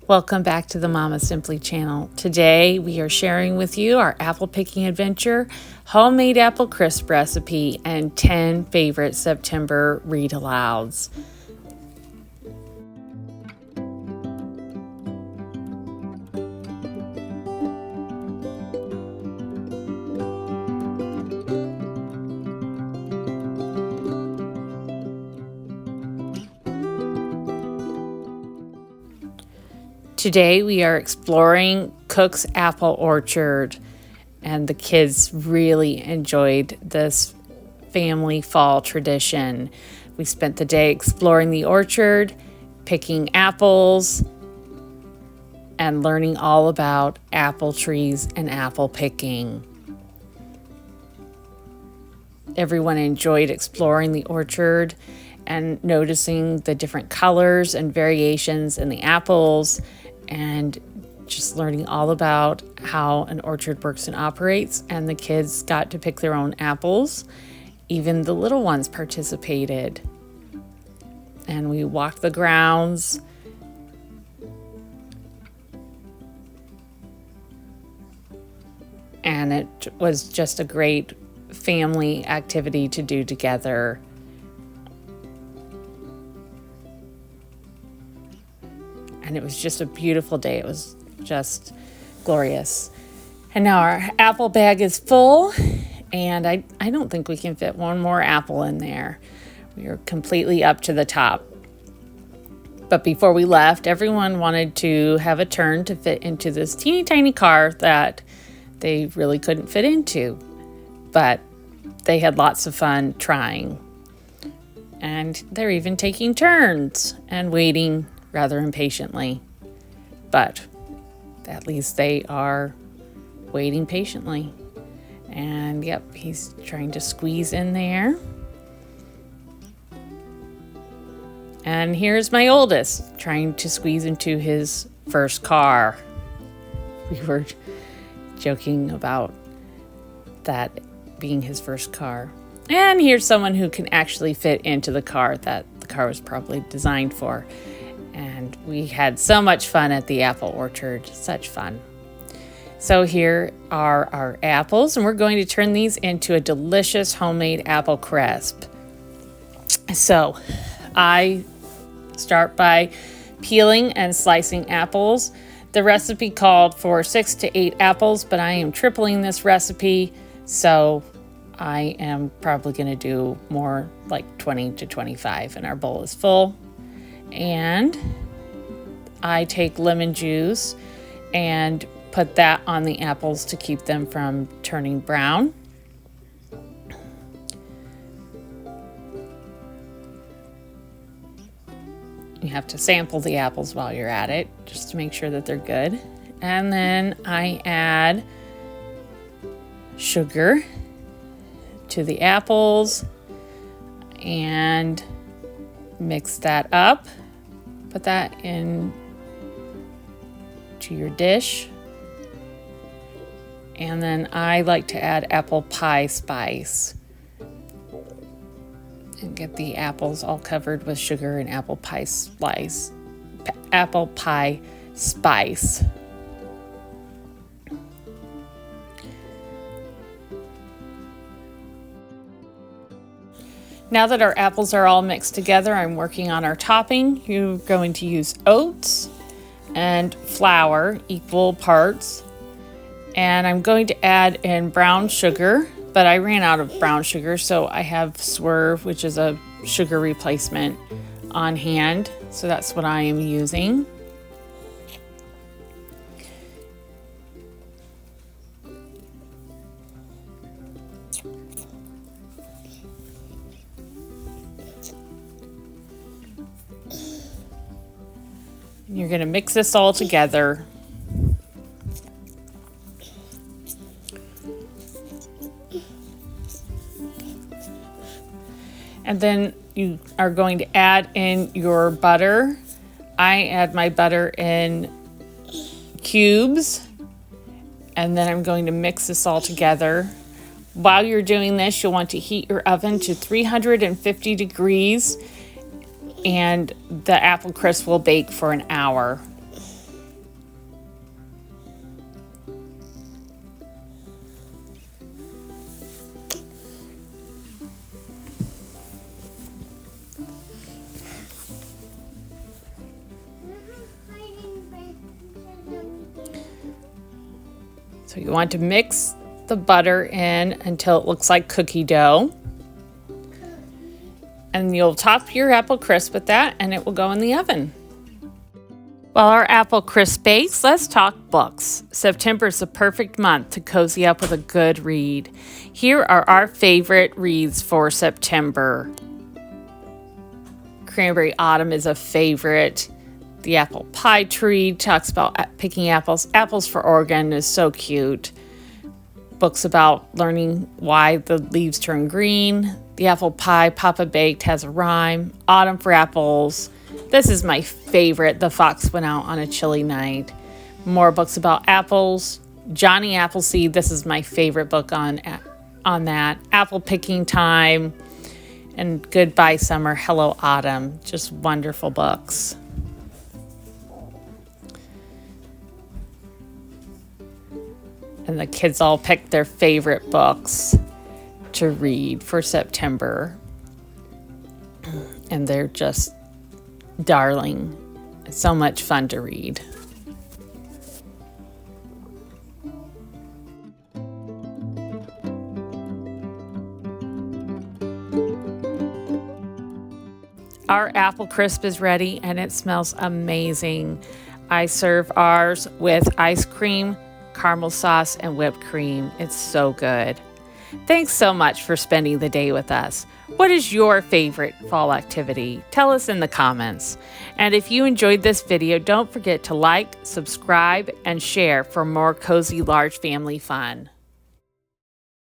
Welcome back to the Mama Simply channel. Today we are sharing with you our apple picking adventure, homemade apple crisp recipe, and 10 favorite September read-alouds. Today we are exploring Cook's Apple Orchard, and the kids really enjoyed this family fall tradition. We spent the day exploring the orchard, picking apples, and learning all about apple trees and apple picking. Everyone enjoyed exploring the orchard and noticing the different colors and variations in the apples, and just learning all about how an orchard works and operates. And the kids got to pick their own apples. Even the little ones participated. And we walked the grounds. And it was just a great family activity to do together. And it was just a beautiful day. It was just glorious. And now our apple bag is full, and I don't think we can fit one more apple in there. We are completely up to the top. But before we left, everyone wanted to have a turn to fit into this teeny tiny car that they really couldn't fit into. But they had lots of fun trying. And they're even taking turns and waiting rather impatiently, but at least they are waiting patiently. And yep, he's trying to squeeze in there. And here's my oldest trying to squeeze into his first car. We were joking about that being his first car. And here's someone who can actually fit into the car that the car was probably designed for. And we had so much fun at the apple orchard, such fun. So here are our apples, and we're going to turn these into a delicious homemade apple crisp. So I start by peeling and slicing apples. The recipe called for 6 to 8 apples, but I am tripling this recipe, so I am probably going to do more like 20 to 25, and our bowl is full. And I take lemon juice and put that on the apples to keep them from turning brown. You have to sample the apples while you're at it, just to make sure that they're good. And then I add sugar to the apples and mix that up. Put that in to your dish. And then I like to add apple pie spice and get the apples all covered with sugar and apple pie spice. Now that our apples are all mixed together, I'm working on our topping. You're going to use oats and flour, equal parts. And I'm going to add in brown sugar, but I ran out of brown sugar, so I have Swerve, which is a sugar replacement, on hand. So that's what I am using. You're going to mix this all together. And then you are going to add in your butter. I add my butter in cubes, and then I'm going to mix this all together. While you're doing this, you'll want to heat your oven to 350 degrees, and the apple crisp will bake for an hour. So you want to mix the butter in until it looks like cookie dough. And you'll top your apple crisp with that and it will go in the oven. While our apple crisp bakes, let's talk books. September is the perfect month to cozy up with a good read. Here are our favorite reads for September. Cranberry Autumn is a favorite. The Apple Pie Tree talks about picking apples. Apples for Oregon is so cute. Books about learning why the leaves turn green. The Apple Pie Papa Baked has a rhyme. Autumn for Apples. This is my favorite. The Fox Went Out on a Chilly Night. More books about apples. Johnny Appleseed. This is my favorite book on that. Apple Picking Time. And Goodbye Summer, Hello Autumn. Just wonderful books. And the kids all picked their favorite books to read for September. And they're just darling. It's so much fun to read. Our apple crisp is ready and it smells amazing. I serve ours with ice cream, caramel sauce, and whipped cream. It's so good. Thanks so much for spending the day with us. What is your favorite fall activity? Tell us in the comments. And if you enjoyed this video, don't forget to like, subscribe, and share for more cozy large family fun.